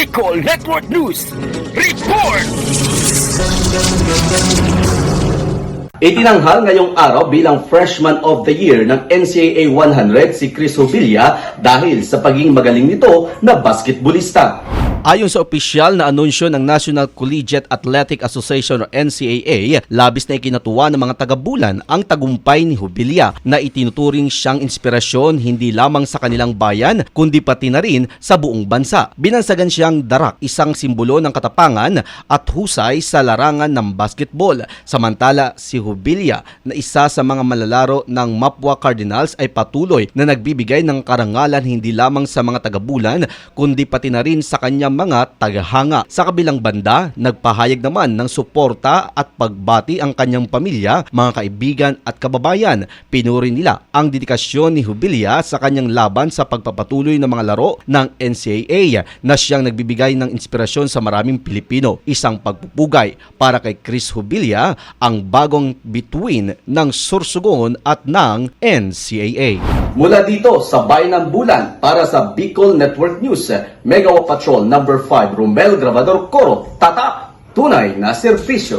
Bicol Network News. Report! Itinanghal ngayong araw bilang Freshman of the Year ng NCAA 100 si Chris Hubilla dahil sa pagiging magaling nito na basketballista. Ayon sa opisyal na anunsyo ng National Collegiate Athletic Association o NCAA, labis na ikinatuwa ng mga taga-Bulan ang tagumpay ni Hubilla na itinuturing siyang inspirasyon hindi lamang sa kanilang bayan kundi pati na rin sa buong bansa. Binansagan siyang darak, isang simbolo ng katapangan at husay sa larangan ng basketball. Samantala si Hubilla na isa sa mga malalaro ng Mapua Cardinals ay patuloy na nagbibigay ng karangalan hindi lamang sa mga taga-Bulan kundi pati na rin sa kanyang mga tagahanga. Sa kabilang banda, nagpahayag naman ng suporta at pagbati ang kanyang pamilya, mga kaibigan at kababayan. Pinuri nila ang dedikasyon ni Hubilla sa kanyang laban sa pagpapatuloy ng mga laro ng NCAA na siyang nagbibigay ng inspirasyon sa maraming Pilipino. Isang pagpupugay para kay Chris Hubilla, ang bagong bituin ng Sorsogon at ng NCAA. Mula dito sa Bayan ng Bulan para sa Bicol Network News, Mega Patrol number 5 Romel Grabador Coro, tatak, tunay na serbisyo.